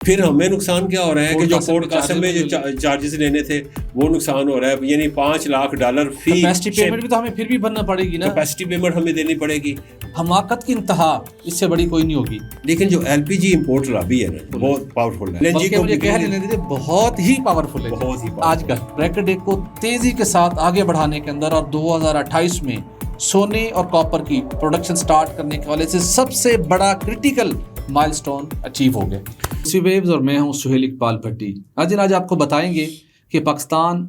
फिर हमें नुकसान क्या हो रहा है कि जो पोर्ट कासिम में जो चार्जेस लेने थे वो नुकसान हो रहा है, यानी $5 लाख फी। कैपेसिटी पेमेंट भी तो हमें फिर भी भरना पड़ेगी ना, कैपेसिटी पेमेंट हमें देनी पड़ेगी। हमाकत की इंतहा इससे बड़ी कोई नहीं होगी। लेकिन जो एलपीजी इंपोर्ट लॉबी है ना बहुत पावरफुल है। बल्कि मुझे कह लेने दीजिए बहुत ही पावरफुल है, बहुत ही आजकल ब्रैकेट डे को तेजी के साथ आगे बढ़ाने के अंदर, और 2028 में सोने और कॉपर की प्रोडक्शन स्टार्ट करने के वाले से सबसे बड़ा क्रिटिकल माइलस्टोन अचीव हो गए। वेव्स और मैं हूं सुहेल इकबाल भट्टी। आज आपको बताएंगे कि पाकिस्तान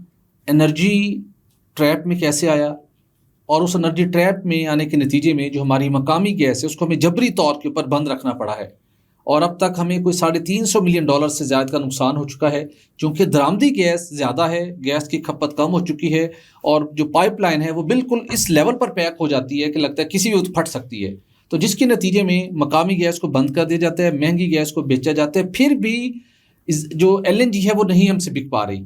एनर्जी ट्रैप में कैसे आया, और उस एनर्जी ट्रैप में आने के नतीजे में जो हमारी मकामी गैस है उसको हमें जबरी तौर के ऊपर बंद रखना पड़ा है, और अब तक हमें कोई $350 मिलियन से ज़्यादा का नुकसान हो चुका है, क्योंकि दरामदी गैस ज़्यादा है, गैस की खपत कम हो चुकी है, और जो पाइपलाइन है वो बिल्कुल इस लेवल पर पैक हो जाती है कि लगता है किसी भी वक्त फट सकती है। तो जिसके नतीजे में मकामी गैस को बंद कर दिया जाता है, महंगी गैस को बेचा जाता है, फिर भी जो LNG है वो नहीं हमसे बिक पा रही।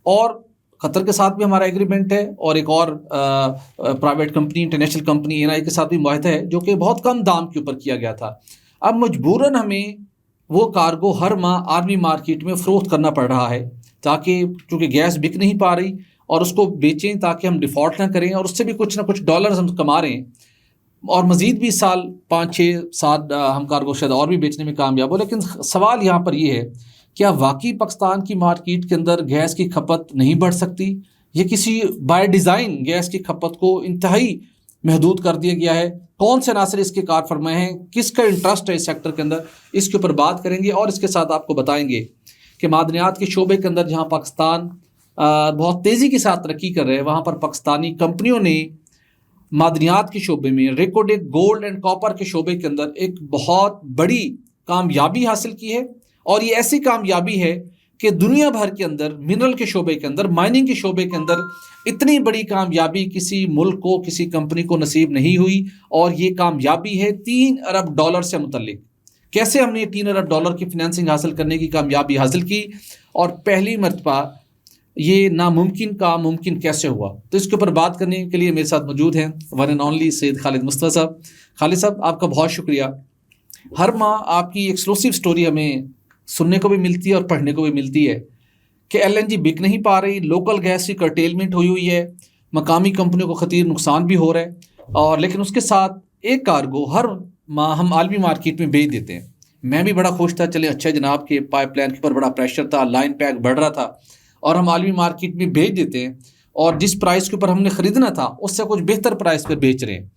और कतर के साथ भी हमारा एग्रीमेंट है, और एक और private company international company NI के साथ भी मुआहदा है, जो कि बहुत कम दाम के ऊपर किया गया था। अब मजबूरन हमें वो कार्गो हर माह आर्मी मार्केट में फ़रोख्त करना पड़ रहा है, ताकि चूँकि गैस बिक नहीं पा रही, और उसको बेचें ताकि हम डिफ़ॉल्ट ना करें, और उससे भी कुछ ना कुछ डॉलर्स हम कमा रहे हैं, और मज़ीद भी इस साल 5-6-7 हम कार्गो शायद और भी बेचने में कामयाब हो। लेकिन सवाल यहाँ पर ये है, क्या वाकई पाकिस्तान की मार्केट के अंदर गैस की खपत नहीं बढ़ सकती? ये किसी बाय डिज़ाइन गैस की खपत को इंतहाई महदूद कर दिया गया है? कौन से नासर इसके कार फरमाए हैं? किसका इंटरेस्ट है इस सेक्टर के अंदर? इसके ऊपर बात करेंगे, और इसके साथ आपको बताएंगे कि मादनियात के शोबे के अंदर जहाँ पाकिस्तान बहुत तेज़ी के साथ तरक्की कर रहे हैं, वहाँ पर पाकिस्तानी कंपनियों ने मादनियात के शोबे में, रेकोर्डेड गोल्ड एंड कॉपर के शोबे के अंदर एक बहुत बड़ी कामयाबी हासिल की है। और ये ऐसी कामयाबी है कि दुनिया भर के अंदर मिनरल के शोबे के अंदर, माइनिंग के शोबे के अंदर इतनी बड़ी कामयाबी किसी मुल्क को, किसी कंपनी को नसीब नहीं हुई। और ये कामयाबी है $3 अरब से मुतल्लिक। कैसे हमने $3 अरब की फिनेंसिंग हासिल करने की कामयाबी हासिल की, और पहली मरतबा ये नामुमकिन का मुमकिन कैसे हुआ? तो इसके ऊपर बात करने के लिए मेरे साथ मौजूद हैं one and only Syed Khalid Mustafa साहब। खालिद साहब, आपका बहुत शुक्रिया। हर माह आपकी एक्सक्लूसिव स्टोरी हमें सुनने को भी मिलती है और पढ़ने को भी मिलती है कि LNG बिक नहीं पा रही, लोकल गैस की कर्टेलमेंट हुई है, मकामी कंपनियों को खतीर नुकसान भी हो रहा है, और लेकिन उसके साथ एक कार्गो हर माह हम आलमी मार्केट में बेच देते हैं। मैं भी बड़ा खुश था, चले अच्छा जनाब के पाइपलाइन के ऊपर बड़ा प्रेशर था, लाइन पैक बढ़ रहा था, और हम आलमी मार्केट में बेच देते हैं, और जिस प्राइस के ऊपर हमने ख़रीदना था उससे कुछ बेहतर प्राइस पर बेच रहे हैं।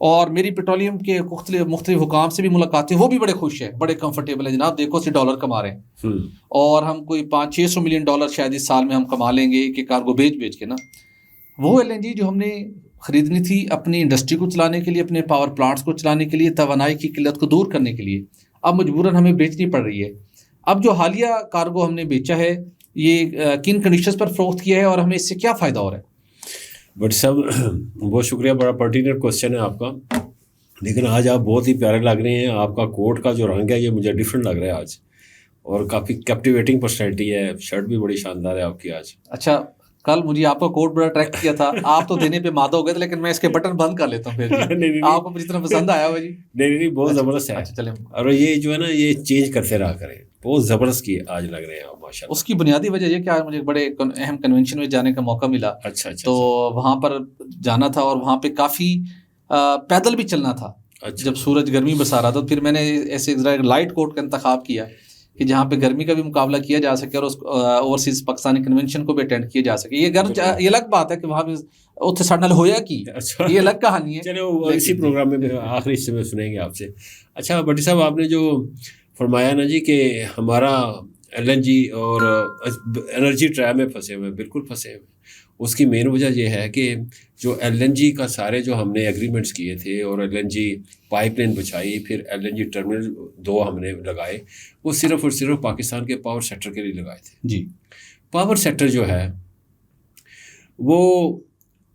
और मेरी पेट्रोलियम के मुख्तलिफ हुकाम से भी मुलाकातें, वो भी बड़े खुश हैं, बड़े कंफर्टेबल है, जनाब देखो $100 कमा रहे हैं, और हम कोई $500-600 मिलियन शायद इस साल में हम कमा लेंगे कि कार्गो बेच के ना। वो LNG जो हमने ख़रीदनी थी अपनी इंडस्ट्री को चलाने के लिए, अपने पावर प्लांट्स को चलाने के लिए, तवानाई की किल्लत को दूर करने के लिए, अब मजबूरन हमें बेचनी पड़ रही है। अब जो हालिया कार्गो हमने बेचा है, ये किन कंडीशंस पर फ़रोख्त किया है, और हमें इससे क्या फ़ायदा हो रहा है? बट साहब बहुत शुक्रिया, बड़ा पर्टिकुलर क्वेश्चन है आपका। लेकिन आज आप बहुत ही प्यारे लग रहे हैं, आपका कोट का जो रंग है ये मुझे डिफरेंट लग रहा है आज, और काफ़ी कैप्टिवेटिंग पर्सनैलिटी है, शर्ट भी बड़ी शानदार है आपकी आज। अच्छा, कल मुझे आपका कोट बड़ा अट्रैक्ट किया था, आप तो देने पे मादा हो गए थे, लेकिन मैं इसके बटन बंद कर लेता हूँ फिर। नहीं, आपको जितना पसंद आया हुआ जी। नहीं बहुत ज़बरदस्त है। अच्छा चले, और ये जो है ना ये चेंज करते रहा करें, बहुत ज़बरदस्त की आज लग रहे हैं आप माशाल्लाह। उसकी बुनियादी वजह ये कि आज मुझे बड़े अहम कन्वेंशन में जाने का मौका मिला। अच्छा। तो वहाँ पर जाना था, और वहाँ पे काफ़ी पैदल भी चलना था। अच्छा। जब सूरज गर्मी बरसा रहा था, तो फिर मैंने ऐसे लाइट कोट का इंतखाब किया कि जहाँ पे गर्मी का भी मुकाबला किया जा सके, और उस ओवरसीज पाकिस्तानी कन्वेंशन को भी अटेंड किया जा सके। ये अलग बात है कि वहाँ पे उत्थे साढ़े नाल होया की, अच्छा, ये अलग कहानी है। चलो इसी प्रोग्राम में आखिरी हिस्से में सुनेंगे आपसे। अच्छा भट्टी साहब, आपने जो फरमाया ना जी कि हमारा LNG और एनर्जी ट्रैप में फंसे हुए, बिल्कुल फंसे हुए। उसकी मेन वजह यह है कि जो LNG का सारे जो हमने एग्रीमेंट्स किए थे, और LNG पाइपलाइन बिछाई, फिर LNG टर्मिनल 2 हमने लगाए, वो सिर्फ़ और सिर्फ पाकिस्तान के पावर सेक्टर के लिए लगाए थे जी। पावर सेक्टर जो है वो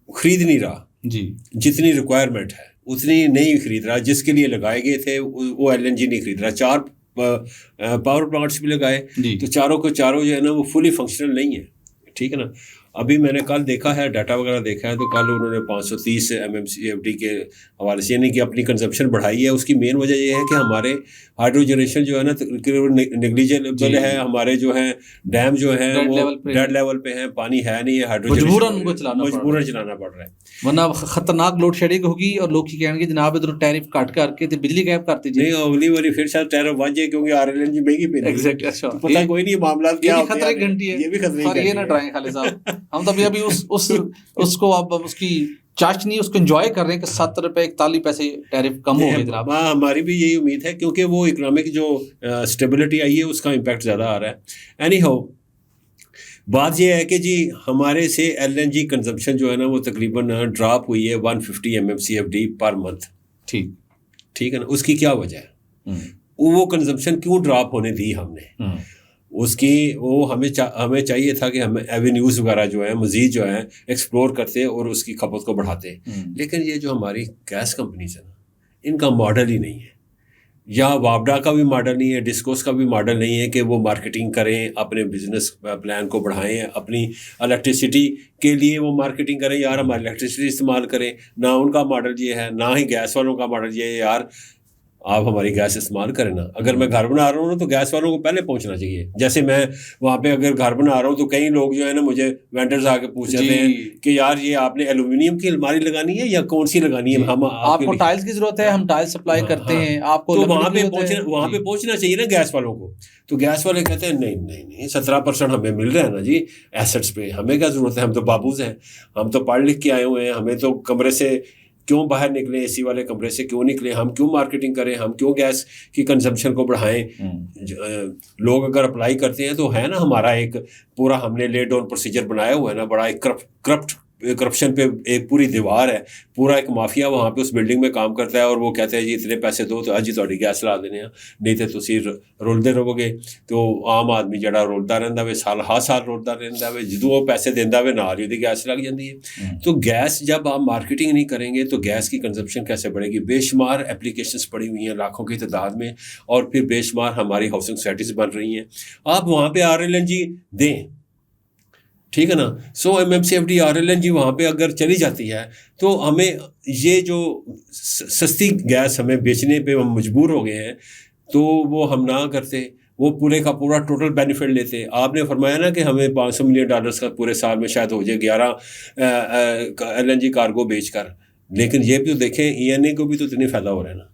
ख़रीद नहीं रहा जी, जितनी रिक्वायरमेंट है उतनी नहीं खरीद रहा, जिसके लिए लगाए गए थे वो LNG नहीं खरीद रहा। 4 पावर प्लांट्स भी लगाए, तो चारों जो है ना वो फुली फंक्शनल नहीं है, ठीक है ना। अभी मैंने कल देखा है, डाटा वगैरह देखा है, तो कल उन्होंने 530 MMCFD के हवाले से यानी कि अपनी कंजम्पशन बढ़ाई है। उसकी मेन वजह ये है कि हमारे हाइड्रो जनरेशन जो है ना नेग्लिजिबल है, हमारे जो है डैम जो है वो डेड लेवल पे है, पानी है नहीं है, हाइड्रो मजबूरन चलाना पड़ रहा है, वरना खतरनाक लोड शेडिंग होगी और लोग कहेंगे जनाब इधर टैरिफ काट करके तो बिजली गायब करती जी। नहीं, अगली बारी फिर शायद टैरिफ बन जाए क्योंकि RLNG महंगी पे एग्जैक्टली। अच्छा, पता कोई नहीं मामला क्या होता है, खतरे की घंटी है, ये भी खतरे पर ये ना डराएं खाली साहब, हम तो अभी उसको अब उसकी चाशनी उसको एंजॉय कर रहे हैं कि 7 रुपए 41 पैसे टैरिफ कम हो गए जनाब। हाँ, हमारी भी यही उम्मीद है क्योंकि वो इकोनॉमिक जो स्टेबिलिटी आई है उसका इम्पैक्ट ज़्यादा आ रहा है। एनी हाउ, बात यह है कि जी हमारे से LNG कंजम्पशन जो है ना वो तकरीबन ड्रॉप हुई है 150 MMCFD पर मंथ। ठीक है ना, उसकी क्या वजह है, वो कंजम्पशन क्यों ड्रॉप होने दी हमने, उसकी वो हमें चाहिए था कि हम एवेन्यूज़ वगैरह जो है मज़ीद जो है एक्सप्लोर करते और उसकी खपत को बढ़ाते। लेकिन ये जो हमारी गैस कंपनीज है ना, इनका मॉडल ही नहीं है, या वापडा का भी मॉडल नहीं है, डिस्कोस का भी मॉडल नहीं है कि वो मार्केटिंग करें, अपने बिजनेस प्लान को बढ़ाएं, अपनी इलेक्ट्रिसिटी के लिए वो मार्केटिंग करें, यार हमारी इलेक्ट्रिसिटी इस्तेमाल करें। ना उनका मॉडल ये है, ना ही गैस वालों का मॉडल ये है, यार आप हमारी गैस इस्तेमाल करें ना। अगर मैं घर बना रहा हूँ ना तो गैस वालों को पहले पहुँचना चाहिए। जैसे मैं वहाँ पे अगर घर बना रहा हूँ तो कई लोग जो है ना मुझे वेंडर्स आके पूछ जाते हैं कि यार ये आपने एल्यूमिनियम की अलमारी लगानी है या कौन सी लगानी है, हम आपको टाइल्स की जरूरत है, हम टाइल्स सप्लाई करते हैं आपको, तो वहाँ पे पहुँचना चाहिए ना गैस वालों को। तो गैस वाले कहते हैं नहीं नहीं नहीं, 17% हमें मिल रहा है ना जी एसेट्स पे, हमें क्या ज़रूरत है, हम तो बाबूज हैं, हम तो पढ़ लिख के आए हुए हैं, हमें तो कमरे से क्यों बाहर निकले, AC वाले कमरे से क्यों निकले, हम क्यों मार्केटिंग करें, हम क्यों गैस की कंजम्पशन को बढ़ाएं। लोग अगर अप्लाई करते हैं तो है ना, हमारा एक पूरा हमने ले डाउन प्रोसीजर बनाया हुआ है ना, बड़ा एक करप्शन पे एक पूरी दीवार है, पूरा एक माफिया वहाँ पे उस बिल्डिंग में काम करता है और वो कहते हैं जी इतने पैसे दो तो अज ही थोड़ी गैस ला देने, नहीं तो तुसी रुलते रहोगे। तो आम आदमी जड़ा रुलता रहिंदा वे, साल हर साल रुलता रहिंदा वे, जो वो पैसे देंदा वे नाल ही गैस लग जाती है। तो गैस जब आप मार्केटिंग नहीं करेंगे तो गैस की कंजम्पशन कैसे बढ़ेगी। बेशुमार एप्लीकेशंस पड़ी हुई हैं लाखों की तादाद में, और फिर बेशुमार हमारी हाउसिंग सोसाइटीज़ बन रही हैं। आप वहाँ पे RLNG दें, ठीक है ना। 100 MMCFD RLNG वहाँ पे अगर चली जाती है तो हमें ये जो सस्ती गैस हमें बेचने पे हम मजबूर हो गए हैं, तो वो हम ना करते, वो पूरे का पूरा टोटल बेनिफिट लेते। आपने फरमाया ना कि हमें $500 मिलियन का पूरे साल में शायद हो जाए 11 LNG कार्गो बेचकर, लेकिन ये भी तो देखें ENA को भी तो इतनी फ़ायदा हो रहा है ना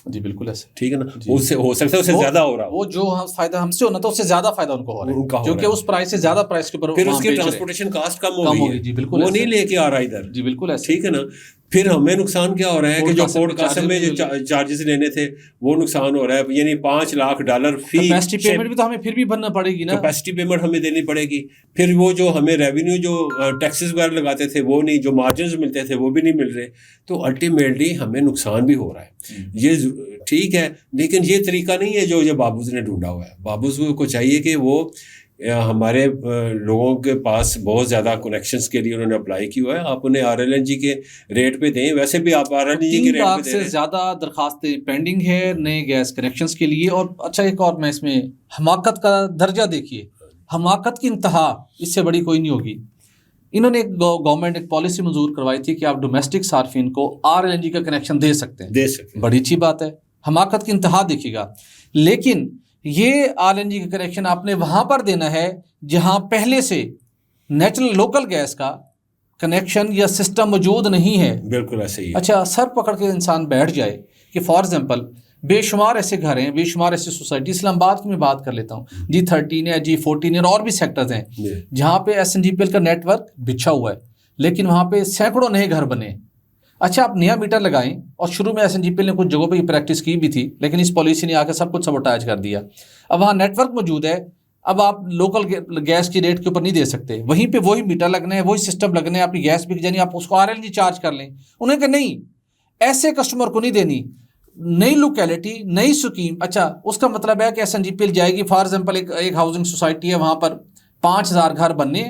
जी। बिल्कुल ऐसे, ठीक है ना, उससे हो सकता है उससे ज्यादा हो रहा, वो जो हम फायदा हमसे होना तो उससे ज्यादा फायदा उनको हो रहा है, क्योंकि उस प्राइस से ज्यादा प्राइस के ऊपर फिर उसकी ट्रांसपोर्टेशन कास्ट कम होगी जी। बिल्कुल, वो नहीं लेके आ रहा इधर जी। बिल्कुल ऐसे, ठीक है ना। फिर हमें नुकसान क्या हो रहा है कि जो पोर्ट कासम में जो चार्जेस लेने थे वो नुकसान हो रहा है, यानी $5 लाख फी। कैपेसिटी पेमेंट भी तो हमें फिर भी भरना पड़ेगी ना, कैपेसिटी पेमेंट हमें देनी पड़ेगी। फिर वो जो हमें रेवेन्यू जो टैक्सेस वगैरह लगाते थे वो नहीं, जो मार्जिन मिलते थे वो भी नहीं मिल रहे, तो अल्टीमेटली हमें नुकसान भी हो रहा है। ये ठीक है, लेकिन ये तरीका नहीं है जो बाबूज ने ढूंढा हुआ है। बाबूज को चाहिए कि वो हमारे लोगों के पास बहुत ज़्यादा कनेक्शंस के लिए उन्होंने अप्लाई किया हुआ है, आप उन्हें RLNG के रेट पे दें। वैसे भी आप RLNG के रेट पे दे रहे हैं। ज़्यादा दरखास्तें पेंडिंग है नए गैस कनेक्शंस के लिए। और अच्छा, एक और मैं इसमें हमाकत का दर्जा देखिए, हमाकत की इंतहा इससे बड़ी कोई नहीं होगी। इन्होंने एक गवर्नमेंट एक पॉलिसी मंजूर करवाई थी कि आप डोमेस्टिक सार्फिन को RLNG का कनेक्शन दे सकते हैं, बड़ी अच्छी बात है। हमाकत की इंतहा देखिएगा, लेकिन ये RLNG का कनेक्शन आपने वहाँ पर देना है जहाँ पहले से नेचुरल लोकल गैस का कनेक्शन या सिस्टम मौजूद नहीं है। बिल्कुल ऐसे ही। अच्छा, सर पकड़ के इंसान बैठ जाए कि फॉर एग्जांपल बेशुमार ऐसे घर हैं, बेशुमार ऐसी सोसाइटी, इस्लामाबाद की मैं बात कर लेता हूँ, G13 है, G14 है, और भी सेक्टर्स हैं जहाँ पे SNGPL का नेटवर्क बिछा हुआ है, लेकिन वहाँ पे सैकड़ों नए घर बने। अच्छा, आप नया मीटर लगाएं, और शुरू में SNGPL ने कुछ जगहों पे प्रैक्टिस की भी थी, लेकिन इस पॉलिसी ने आकर सब कुछ सबोटाइज कर दिया। अब वहाँ नेटवर्क मौजूद है, अब आप लोकल गैस की रेट के ऊपर नहीं दे सकते, वहीं पे वही मीटर लगना है, वही सिस्टम लगना है, आपकी गैस बिक जानी, आप उसको RLNG चार्ज कर लें। उन्हें कहा नहीं, ऐसे कस्टमर को नहीं देनी, नई लोकेलिटी नई स्कीम। अच्छा, उसका मतलब है कि SNGPL जाएगी, फॉर एग्जाम्पल एक हाउसिंग सोसाइटी है, वहाँ पर 5000 घर बनने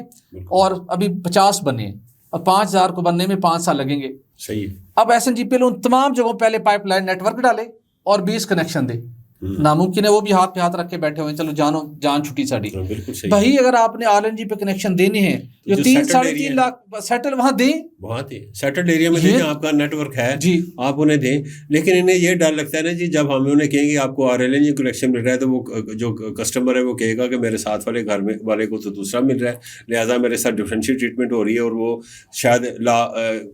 और अभी 50 बने, और 5000 को बनने में 5 साल लगेंगे। सही है। अब SNGPL उन तमाम जगहों पहले पाइपलाइन नेटवर्क डाले और 20 कनेक्शन दे, नामुमकिन है वो भी हाथ पे हाथ रख के बैठे हुए हैं, चलो जान छुट्टी साड़ी। बिल्कुल सही। भाई अगर आपने आरएलएनजी पे कनेक्शन देने हैं जो 3-3.5 लाख सेटल वहां दें, सेटल्ड एरिया में दें, आपका नेटवर्क है जी, आप उन्हें दें। लेकिन इन्हें ये डर लगता है ना जी, जब हम उन्हें कहेंगे आपको आरएलएनजी कनेक्शन मिल रहा है तो वो जो कस्टमर है वो कहेगा कि मेरे साथ वाले घर में वाले को तो दूसरा मिल रहा है, लिहाजा मेरे साथ डिफरेंशियल ट्रीटमेंट हो रही है, और वो शायद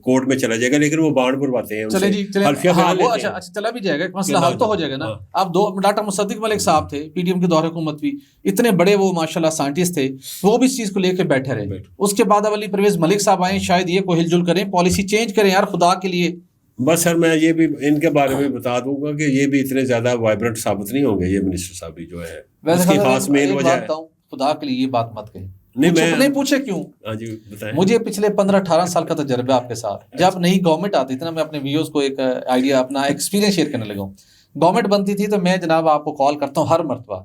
कोर्ट में चला जाएगा। लेकिन वो बांड भरवाते हैं, अच्छा चला भी जाएगा, मसला हल तो हो जाएगा ना। आप दो डॉक्टर मुसद्दिक मलिक साहब थे, पीडीएम के दौरे हुकूमत भी, इतने बड़े वो माशाल्लाह साइंटिस्ट थे, वो भी इस चीज को लेकर बैठे रहे। उसके बाद अली परवेज मलिक साहब आए, शायद ये कोई हिलजुल करें, पॉलिसी चेंज करें यार खुदा के लिए। बस सर मैं ये भी इनके बारे में बता दूंगा कि ये भी इतने ज्यादा वाइब्रेंट साबित नहीं होंगे ये मिनिस्टर साहब भी जो है। उसकी खास मेन वजह है, खुदा के लिए ये बात मत कहें। नहीं पूछे क्यों? हाँ जी बताएं। मुझे पिछले 15-18 साल का तजर्बा आपके साथ, जब नई गवर्नमेंट आती थी ना, मैं अपने व्यूअर्स को एक आइडिया अपना एक्सपीरियंस शेयर करने लगा हूँ। गवर्नमेंट बनती थी तो मैं जनाब आपको कॉल करता हूँ हर मरतबा,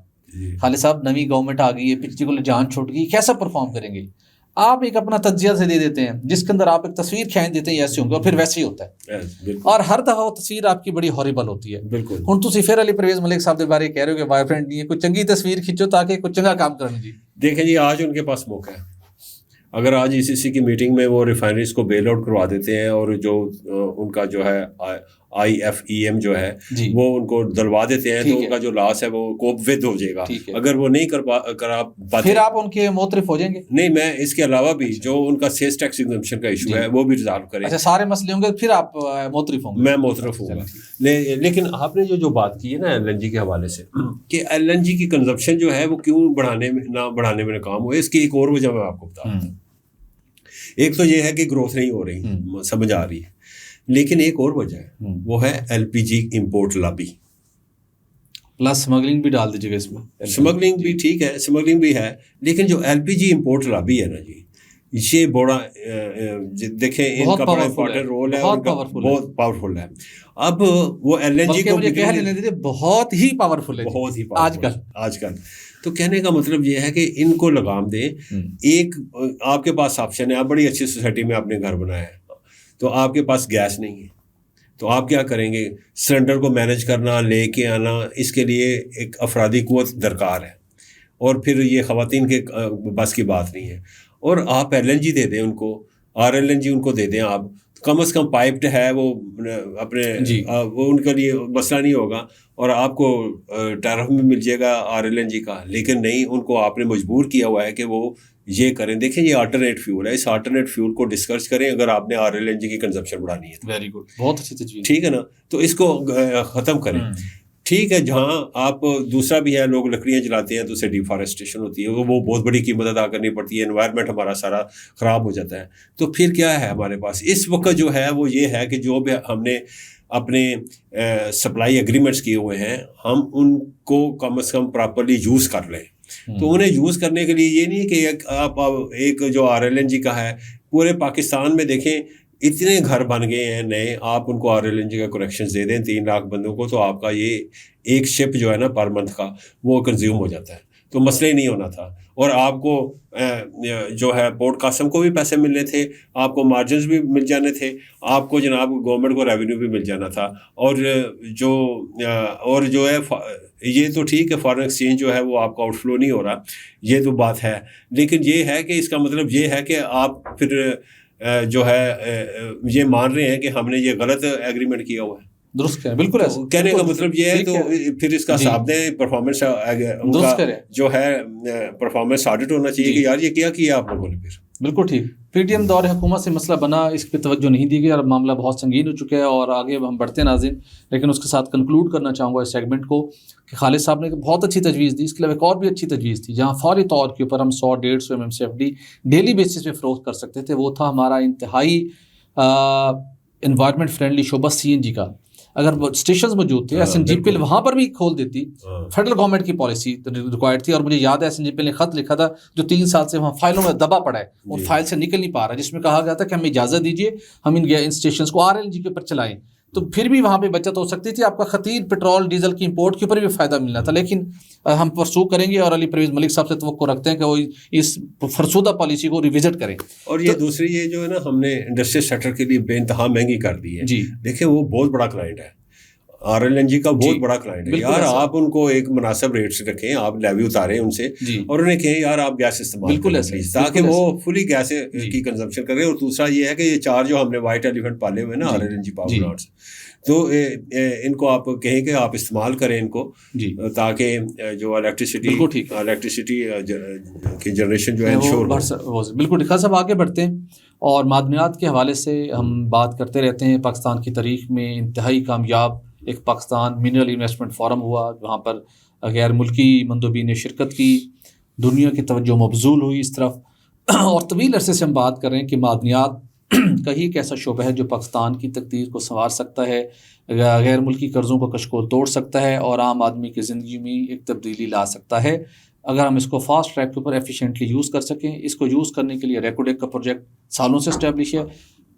खालिद साहब नवी गवर्नमेंट आ गई है, पिछली को जान छूट गई, कैसा परफॉर्म करेंगे? आप एक अपना तज्जिया से दे देते हैं जिसके अंदर आप एक तस्वीर खींच देते हैं ऐसे होंगे, और फिर वैसे ही होता है। और हर दफा वो तस्वीर आपकी बड़ी हॉरिबल होती है। बिल्कुल। हुण तुसीं फिर अली परवेज मलिक साहब के बारे कह रहे हो कि वाइब्रेंट नहीं है, कोई चंगी तस्वीर खींचो ताकि कुछ चंगा काम करने जी। देखें जी, आज उनके पास मौका है। अगर आज ईसीसी की मीटिंग में वो रिफाइनरीज को बेल आउट करवा देते हैं, और जो उनका जो है IFEM जो है वो उनको दिलवा देते हैं, तो उनका जो लॉस है वो कोप विद हो जाएगा। अगर वो नहीं करा पाते फिर आप उनके मोतरफ हो जाएंगे। नहीं, मैं इसके अलावा भी जो उनका सेल्स टैक्स एग्जम्पशन का इशू है वो भी रिजॉल्व करें। अच्छा, सारे मसले होंगे फिर आप मोतरफ होंगे। मैं मोतरफ हूँगा। लेकिन आपने जो बात की है ना LNG के हवाले से कि LNG की कंजप्शन जो है वो क्यों बढ़ाने में नाकाम हुए, इसकी एक और वजह मैं आपको बता दूँ। एक तो ये है कि ग्रोथ नहीं हो रही, समझ आ रही है, लेकिन एक और वजह है, वो है LPG import lobby. Plus smuggling भी डाल दीजिएगा इसमें। स्मगलिंग भी ठीक है, स्मगलिंग भी है, लेकिन जो LPG इंपोर्ट लॉबी है ना जी, ये बड़ा देखें इनका बड़ा इंपॉर्टेंट रोल है, बहुत पावरफुल है। अब वो LNG को मुझे कह लेने दीजिए, बहुत ही पावरफुल है, बहुत ही आजकल। तो कहने का मतलब ये है कि इनको लगाम दें। एक आपके पास ऑप्शन है, आप बड़ी अच्छी सोसाइटी में आपने घर बनाया है, तो आपके पास गैस नहीं है, तो आप क्या करेंगे? सिलेंडर को मैनेज करना, लेके आना, इसके लिए एक अफरादी कुव्वत दरकार है, और फिर ये ख़वातीन के बस की बात नहीं है। और आप LNG दे दें उनको, RLNG उनको दे दें आप, कम से कम पाइप्ड है वो अपने वो उनके लिए मसला नहीं होगा, और आपको टैरिफ में मिल जाएगा RLNG का। लेकिन नहीं, उनको आपने मजबूर किया हुआ है कि वो ये करें। देखें, ये अल्टरनेट फ्यूल है, इस अल्टरनेट फ्यूल को डिस्कस करें अगर आपने RLNG की कंजप्शन बढ़ानी है। वेरी गुड, बहुत अच्छी तजवीज़, ठीक है ना? तो इसको ख़त्म करें। ठीक है, जहाँ आप दूसरा भी है, लोग लकड़ियाँ जलाते हैं तो उससे डिफॉरेस्टेशन होती है, वो बहुत बड़ी कीमत अदा करनी पड़ती है, एनवायरनमेंट हमारा सारा ख़राब हो जाता है। तो फिर क्या है हमारे पास इस वक्त जो है वो ये है कि जो भी हमने अपने सप्लाई एग्रीमेंट्स किए हुए हैं, हम उनको कम से कम प्रॉपरली यूज़ कर लें। तो उन्हें यूज़ करने के लिए ये नहीं कि आप एक जो RLNG का है, पूरे पाकिस्तान में देखें इतने घर बन गए हैं नए, आप उनको RLNG का कनेक्शन दे दें 3 लाख बंदों को, तो आपका ये एक शिप जो है ना पर मंथ का वो कंज्यूम हो जाता है, तो मसला ही नहीं होना था। और आपको जो है पोर्ट कासम को भी पैसे मिलने थे, आपको मार्जिन्स भी मिल जाने थे, आपको जनाब गवर्नमेंट को रेवेन्यू भी मिल जाना था। और जो है ये तो ठीक है, फॉरेन एक्सचेंज जो है वो आपका आउटफ्लो नहीं हो रहा, ये तो बात है। लेकिन ये है कि इसका मतलब ये है कि आप फिर जो है ये मान रहे हैं कि हमने ये गलत एग्रीमेंट किया हुआ है। दुरुस्त करें, बिल्कुल तो कहने का मतलब ये है, तो फिर इसका साथ दें, परफॉर्मेंस जो है परफॉर्मेंस ऑडिट होना चाहिए कि यार ये क्या किया आप लोगों ने। फिर बिल्कुल ठीक, पीटीएम दौर हुकूमत से मसला बना, इस पर तवज्जो नहीं दी गई और मामला बहुत संगीन हो चुका है, और आगे हम बढ़ते हैं नाज़रीन। लेकिन उसके साथ कंक्लूड करना चाहूँगा इस सेगमेंट को कि खालिद साहब ने बहुत अच्छी तजवीज़ दी, इसके अलावा एक और भी अच्छी तजवीज़ थी जहाँ फौरी तौर के ऊपर हम 100-150 MMCFD डेली बेसिस पे फ़रोख्त कर सकते थे। वो था हमारा इंतहाई इन्वायरमेंट फ्रेंडली शोबा CNG का। अगर वो स्टेशन मौजूद थे, SNGPL वहाँ पर भी खोल देती। फेडरल गवर्नमेंट की पॉलिसी रिक्वायर्ड थी, और मुझे याद है SNGPL ने खत लिखा था जो 3 साल से वहाँ फाइलों में दबा पड़ा है, उन फाइल से निकल नहीं पा रहा, जिसमें कहा गया था कि हमें इजाज़त दीजिए, हम इन स्टेशन को RLNG के ऊपर चलाएं, तो फिर भी वहाँ पे बचत हो सकती थी, आपका खतीर पेट्रोल डीजल की इंपोर्ट के ऊपर भी फ़ायदा मिलना था। लेकिन हम परसू करेंगे, और अली परवेज़ मलिक साहब से तवक्को रखते हैं कि वो इस फरसुदा पॉलिसी को रिविजिट करें। और ये दूसरी ये जो है ना, हमने इंडस्ट्रियल सेक्टर के लिए बेइंतहा महंगी कर दी है जी। देखिए, वो बहुत बड़ा क्लाइंट है, RLNG का बहुत जी, बड़ा क्लाइंट है बिल्कुल यार। ऐसा। आप उनको एक मुनासिब रेट्स रखें, आप लेवी उतारें उनसे जी, और उन्हें कहें यार आप गैस इस्तेमाल बिल्कुल करें ऐसा है, प्लीज, ताकि बिल्कुल वो ऐसा। फुली गैस जी, की कंजम्पशन करें। और दूसरा ये है कि ये 4 जो हमने वाइट एलिफेंट पाले हुए हैं ना जी, RLNG पावर जी, प्लांट्स, तो इनको आप कहें कि आप इस्तेमाल करें इनको, जी, ताकि जो बिल्कुल ठीक है। इलेक्ट्रिसिटी की जनरेशन जो है वो इंश्योर हो। वो बिल्कुल खान साहब आगे बढ़ते हैं। और मादनियात के हवाले से हम बात करते रहते हैं। पाकिस्तान की तारीख में इंतहाई कामयाब एक पाकिस्तान मिनरल इन्वेस्टमेंट फोरम हुआ, वहाँ पर गैर मुल्की मंदूबी ने शिरकत की, दुनिया की तवज्जो मबजूल हुई इस तरफ। और तवील अरसे से हम बात कर रहे हैं कि मादनियात का ही एक ऐसा शोबा है जो पाकिस्तान की तकदीर को संवार सकता है, गैर मुल्की कर्ज़ों को कशकोल तोड़ सकता है और आम आदमी की ज़िंदगी में एक तब्दीली ला सकता है, अगर हम इसको फास्ट ट्रैक के ऊपर एफिशिएंटली यूज़ कर सकें। इसको यूज़ करने के लिए रेकोडेक का प्रोजेक्ट सालों से इस्टेब्लिश है,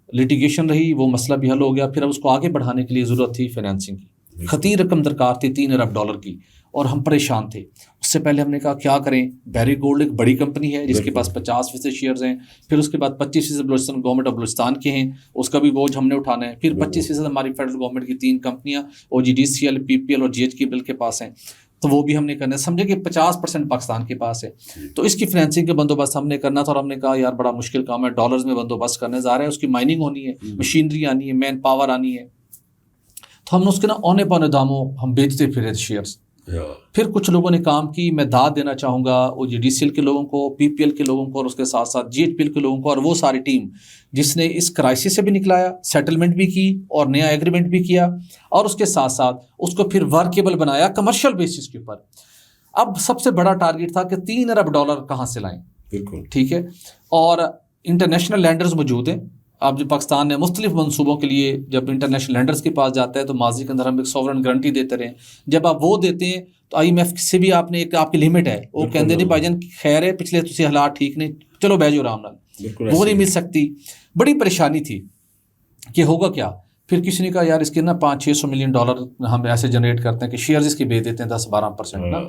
लिटिगेशन रही, वो मसला भी हल हो गया। फिर अब उसको आगे बढ़ाने के लिए ज़रूरत थी फाइनेंसिंग की, खतीर रकम दरकार थी $3 अरब की, और हम परेशान थे। उससे पहले हमने कहा क्या करें, बैरिक गोल्ड एक बड़ी कंपनी है जिसके पास 50% शेयर्स हैं, फिर उसके बाद 25% बलूचिस्तान गवर्नमेंट ऑफ बलूचिस्तान के हैं, उसका भी बोझ हमने उठाना है, फिर 25% हमारी फेडरल गवर्नमेंट की 3 कंपनियां OGDCL, PPL और GHKBL के पास हैं, तो वो भी हमने करना है। समझे कि 50% पाकिस्तान के पास है, तो इसकी फाइनेंसिंग का बंदोबस्त हमने करना था। और हमने कहा यार बड़ा मुश्किल काम है, डॉलर्स में बंदोबस्त करने जा रहे हैं, उसकी माइनिंग होनी है, मशीनरी आनी है, मैन पावर आनी है, तो हमने उसके ना औने पौने दामों हम बेचते फिरे शेयर्स। फिर कुछ लोगों ने काम की, मैं दाद देना चाहूँगा OGDCL के लोगों को, PPL के लोगों को और उसके साथ साथ GHPL के लोगों को, और वो सारी टीम जिसने इस क्राइसिस से भी निकलाया, सेटलमेंट भी की और नया एग्रीमेंट भी किया, और उसके साथ साथ उसको फिर वर्केबल बनाया कमर्शियल बेसिस के ऊपर। अब सबसे बड़ा टारगेट था कि $3 अरब कहाँ से लाएं। बिल्कुल ठीक है, और इंटरनेशनल लैंडर्स मौजूद हैं। अब जो पाकिस्तान ने मुख्तलिफ मनसूबों के लिए जब इंटरनेशनल लैंडर्स के पास जाता है तो माजी के अंदर हम एक सॉवरन गारंटी देते रहे। जब आप वो देते हैं तो IMF से भी आपने एक आपकी लिमिट है, वो कहते नहीं भाईजान खैर है पिछले तुझे हालात ठीक नहीं, चलो बैजो आराम नाल, वो नहीं मिल सकती। बड़ी परेशानी थी कि होगा क्या। फिर किसी ने कहा यार इसके ना $500-600 मिलियन हम ऐसे जनरेट करते हैं कि शेयर्स इसके बेच देते हैं 10-12% ना।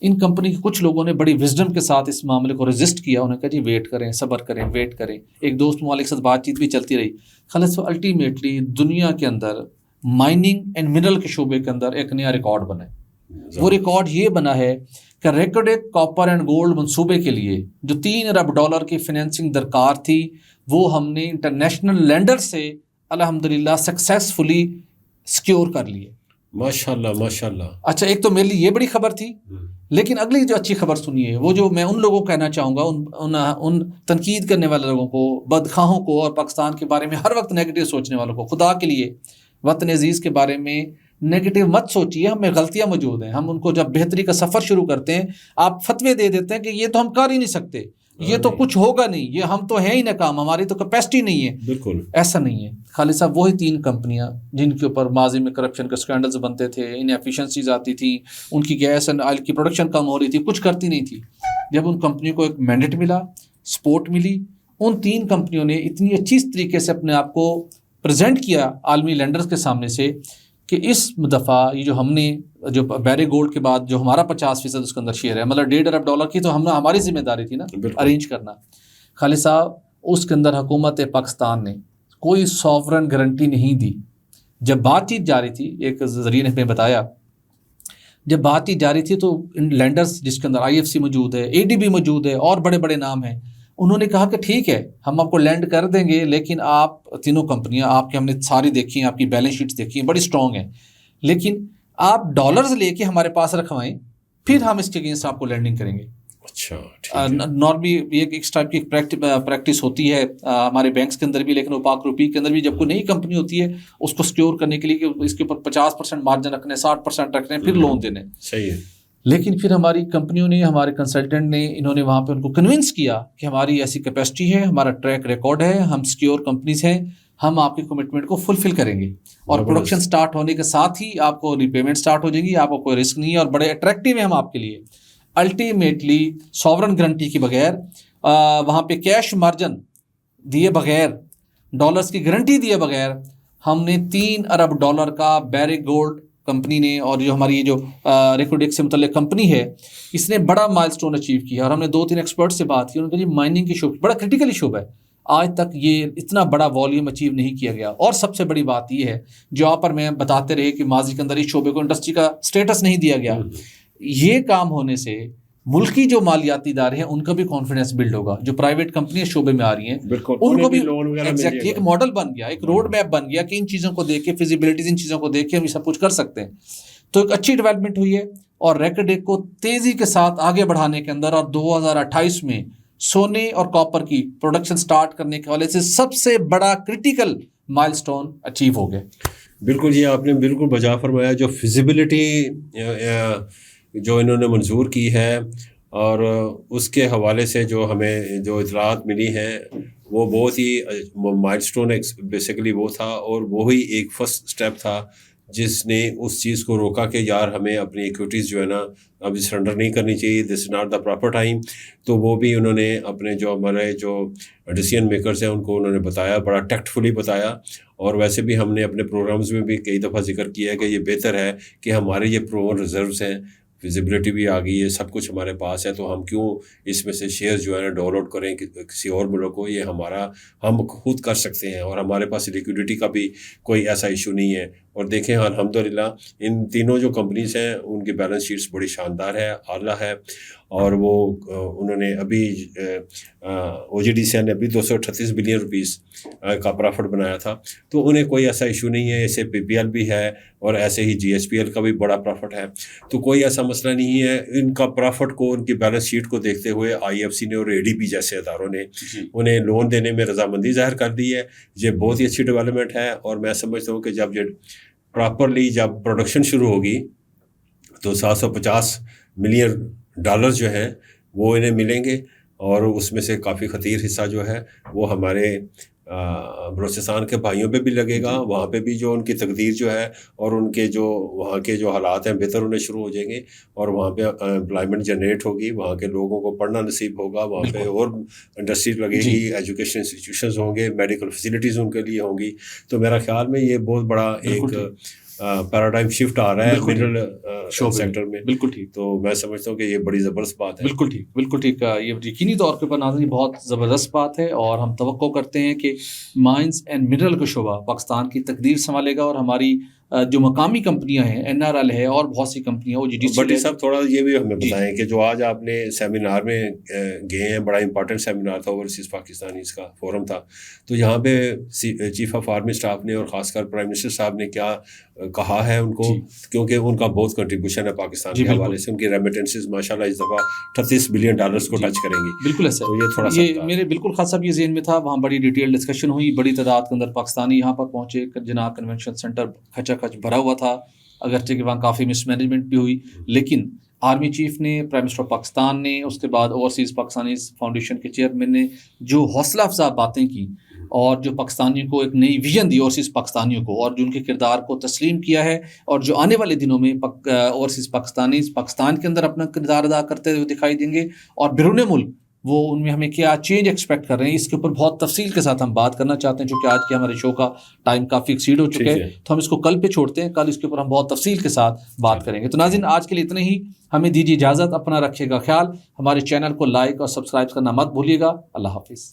इन कंपनी के कुछ लोगों ने बड़ी विजडम के साथ इस मामले को रजिस्ट किया। उन्होंने कहा जी वेट करें, सब्र करें, वेट करें। एक दोस्त ममालिक के साथ बातचीत भी चलती रही। खालिद अल्टीमेटली दुनिया के अंदर माइनिंग एंड मिनरल के शोबे के अंदर एक नया रिकॉर्ड बना है। वो रिकॉर्ड ये बना है कि रेकोडेक कॉपर एंड गोल्ड मंसूबे के लिए जो $3 अरब की फाइनेंसिंग दरकार थी, वो हमने इंटरनेशनल लैंडर से अल्हम्दुलिल्लाह सक्सेसफुली सिक्योर कर लिए। माशाल्लाह माशाल्लाह। अच्छा, एक तो मेरे लिए ये बड़ी खबर थी, लेकिन अगली जो अच्छी खबर सुनिए, वो जो मैं उन लोगों को कहना चाहूँगा, उन तनकीद करने वाले लोगों को, बदखाहों को और पाकिस्तान के बारे में हर वक्त नेगेटिव सोचने वालों को, खुदा के लिए वतन अजीज़ के बारे में नेगेटिव मत सोचिए। हमें गलतियाँ मौजूद हैं। हम उनको जब बेहतरी का सफ़र शुरू करते हैं, आप फतवे दे देते हैं कि ये तो हम कर ही नहीं सकते, ये तो कुछ होगा नहीं, ये हम तो हैं ही नाकाम, हमारी तो कैपेसिटी नहीं है। बिल्कुल ऐसा नहीं है खालिद साहब। वही 3 कंपनियां जिनके ऊपर माजी में करप्शन के स्कैंडल्स बनते थे, इनएफिशिएंसीज आती थी, उनकी गैस एंड ऑयल की प्रोडक्शन कम हो रही थी, कुछ करती नहीं थी। जब उन कंपनियों को एक मैंडेट मिला, सपोर्ट मिली, उन 3 कंपनियों ने इतनी अच्छी तरीके से अपने आप को प्रेजेंट किया आलमी लैंडर्स के सामने से कि इस दफ़ा ये जो हमने जो बैरिक गोल्ड के बाद जो हमारा 50% उसके अंदर शेयर है, मतलब $1.5 अरब की, तो हमारी जिम्मेदारी थी ना अरेंज करना। खालिद साहब उसके अंदर हुकूमत पाकिस्तान ने कोई सॉवरन गारंटी नहीं दी। जब बातचीत जारी थी, एक जरिए ने हमें बताया, जब बातचीत जारी थी तो लैंडर्स जिसके अंदर IFC मौजूद है, ADB मौजूद है और बड़े बड़े नाम हैं, उन्होंने कहा कि ठीक है हम आपको लैंड कर देंगे, लेकिन आप तीनों कंपनियां आपके हमने सारी देखी हैं, आपकी बैलेंस शीट्स देखी हैं, बड़ी स्ट्रॉन्ग हैं, लेकिन आप डॉलर्स लेके हमारे पास रखवाएं, फिर हम इसके अगेंस्ट आपको लैंडिंग करेंगे। अच्छा, नॉर्मली ये इस टाइप की प्रैक्टिस होती है हमारे बैंक्स के अंदर भी, लेकिन पाक रुपी के अंदर भी जब कोई नई कंपनी होती है उसको सिक्योर करने के लिए कि इसके ऊपर 50% मार्जिन रखने, 60% रखने, फिर लोन देने। सही है। लेकिन फिर हमारी कंपनियों ने, हमारे कंसल्टेंट ने, इन्होंने वहाँ पे उनको कन्विंस किया कि हमारी ऐसी कैपेसिटी है, हमारा ट्रैक रिकॉर्ड है, हम सिक्योर कंपनीज हैं, हम आपके कमिटमेंट को फुलफिल करेंगे, और प्रोडक्शन स्टार्ट होने के साथ ही आपको रिपेमेंट स्टार्ट हो जाएगी, आपको कोई रिस्क नहीं है, और बड़े अट्रैक्टिव है हम आपके लिए। अल्टीमेटली सॉवरन गारंटी के बगैर, वहाँ पे कैश मार्जिन दिए बगैर, डॉलर्स की गारंटी दिए बगैर, हमने $3 अरब का बैरिक गोल्ड कंपनी ने, और जो हमारी ये जो रेकोडेक से मुतल्लिक कंपनी है, इसने बड़ा माइलस्टोन अचीव किया। और हमने 2-3 एक्सपर्ट से बात की, उन्होंने कहा जी माइनिंग की शोबा बड़ा क्रिटिकल शोबा है। आज तक ये इतना बड़ा वॉल्यूम अचीव नहीं किया गया। और सबसे बड़ी बात ये है, जो आप पर मैं बताते रहे कि माजी के अंदर इस शोबे को इंडस्ट्री का स्टेटस नहीं दिया गया, ये काम होने से मुल्की जो मालियाती इदारे हैं उनका भी कॉन्फिडेंस बिल्ड होगा। जो प्राइवेट कंपनियां शोबे में आ रही हैं उनको भी एग्जैक्टली एक मॉडल बन गया, एक रोड मैप बन गया कि इन चीज़ों को देख के, फिजिबिलिटीज इन चीज़ों को देख के हम सब कुछ कर सकते हैं। तो एक अच्छी डेवलपमेंट हुई है और रैकेट को तेज़ी के साथ आगे बढ़ाने के अंदर और 2028 में सोने और कॉपर की प्रोडक्शन स्टार्ट करने के वाले से सबसे बड़ा क्रिटिकल माइलस्टोन अचीव हो गए। बिल्कुल, ये आपने बिल्कुल बजा फरमाया। जो फिजिबिलिटी जो इन्होंने मंजूर की है और उसके हवाले से जो हमें जो इतलात मिली हैं वो बहुत ही माइलस्टोन बेसिकली वो था, और वो ही एक फर्स्ट स्टेप था जिसने उस चीज़ को रोका कि यार हमें अपनी इक्विटीज़ जो है ना अभी सरेंडर नहीं करनी चाहिए, this is not the proper time. तो वो भी उन्होंने अपने जो हमारे जो डिसीजन मेकर्स हैं उनको उन्होंने बताया, बड़ा टैक्टफुली बताया। और वैसे भी हमने अपने प्रोग्राम्स में भी कई दफ़ा जिक्र किया है कि ये बेहतर है कि हमारे ये प्रोवन रिजर्व्स हैं, विजिबिलिटी भी आ गई है, सब कुछ हमारे पास है, तो हम क्यों इसमें से शेयर जो है ना डाउनलोड करें किसी और मुल्क को। ये हम खुद कर सकते हैं और हमारे पास लिक्विडिटी का भी कोई ऐसा इशू नहीं है। और देखें अल्हम्दुलिल्लाह इन तीनों जो कंपनीज हैं उनकी बैलेंस शीट्स बड़ी शानदार है, आला है। और वो उन्होंने अभी OGDCL ने अभी 238 बिलियन रुपीस का प्रॉफिट बनाया था, तो उन्हें कोई ऐसा इशू नहीं है। ऐसे PPL भी है और ऐसे ही GHPL का भी बड़ा प्रॉफिट है, तो कोई ऐसा मसला नहीं है। इनका प्रॉफिट को, उनकी बैलेंस शीट को देखते हुए IFC ने और ADB जैसे इदारों ने उन्हें लोन देने में रजामंदी जाहिर कर दी है। ये बहुत ही अच्छी डेवलपमेंट है और मैं समझता हूँ कि जब ये प्रॉपरली जब प्रोडक्शन शुरू होगी तो 750 मिलियन डॉलर जो हैं वो इन्हें मिलेंगे और उसमें से काफ़ी ख़तीर हिस्सा जो है वो हमारे बलूचिस्तान के भाइयों पे भी लगेगा। वहाँ पे भी जो उनकी तकदीर जो है और उनके जो वहाँ के जो हालात हैं बेहतर होने शुरू हो जाएंगे और वहाँ पे एम्प्लॉयमेंट जनरेट होगी, वहाँ के लोगों को पढ़ना नसीब होगा, वहाँ पे और इंडस्ट्री लगेगी, एजुकेशन इंस्टीट्यूशंस होंगे, मेडिकल फैसिलिटीज़ उनके लिए होंगी। तो मेरा ख्याल में ये बहुत बड़ा एक पैराडाइम शिफ्ट आ रहा है मिनरल सेक्टर में। बिल्कुल ठीक। तो मैं समझता हूँ कि ये बड़ी ज़बरदस्त बात है। बिल्कुल ठीक, बिल्कुल ठीक। ये यकीनी तौर के ऊपर नाज़रीन बहुत ज़बरदस्त बात है और हम तवक्को करते हैं कि माइंस एंड मिनरल का शोबा पाकिस्तान की तकदीर संभालेगा और हमारी जो मकामी कंपनियां हैं, NRL है और बहुत सी कंपनियां, OGDCL। बट साहब थोड़ा ये भी हमें बताएं कि जो आज आपने सेमिनार में गए हैं, बड़ा इंपॉर्टेंट सेमिनार था, ओवरसीज़ पाकिस्तानीज़ का फोरम था, तो यहाँ पे चीफ ऑफ आर्मी स्टाफ ने और ख़ासकर प्राइम मिनिस्टर साहब ने क्या कहा है उनको, क्योंकि उनका बहुत कंट्रीब्यूशन है पाकिस्तान के हवाले से। उनकी रेमिटेंसेस माशाल्लाह इस दफ़ा 38 बिलियन डॉलर्स को टच करेंगे। बिल्कुल ऐसा। तो ये थोड़ा सा मेरे बिल्कुल खास साहब ये ज़हन में था, वहाँ बड़ी डिटेल डिस्कशन हुई, बड़ी तादाद के अंदर पाकिस्तानी यहाँ पर पहुँचे, जनाब कन्वेंशन सेंटर खचाखच भरा हुआ था, अगरचे कि वहाँ काफ़ी मिसमैनेजमेंट भी हुई, लेकिन आर्मी चीफ ने, प्राइम मिनिस्टर पाकिस्तान ने, उसके बाद ओवरसीज़ पाकिस्तानी फाउंडेशन के चेयरमैन ने जो हौसला अफजा बातें की और जो पाकिस्तानियों को एक नई विजन दी ओवरसीज़ पाकिस्तानियों को, और जो उनके किरदार को तस्लीम किया है और जो आने वाले दिनों में ओवरसीज़ पाकिस्तानी पाकिस्तान के अंदर अपना किरदार अदा करते हुए दिखाई देंगे और बैरून मुल्क वो उनमें हमें क्या चेंज एक्सपेक्ट कर रहे हैं, इसके ऊपर बहुत तफसील के साथ हम बात करना चाहते हैं। चूँकि आज के हमारे शो का टाइम काफ़ी एक्सीड हो चुका है, तो हम इसको कल पे छोड़ते हैं, कल इसके ऊपर हम बहुत तफसील के साथ बात करेंगे। तो नाज़रीन आज के लिए इतना ही, हमें दीजिए इजाज़त, अपना रखिएगा ख्याल, हमारे चैनल को लाइक और सब्सक्राइब करना मत भूलिएगा। अल्लाह हाफिज़।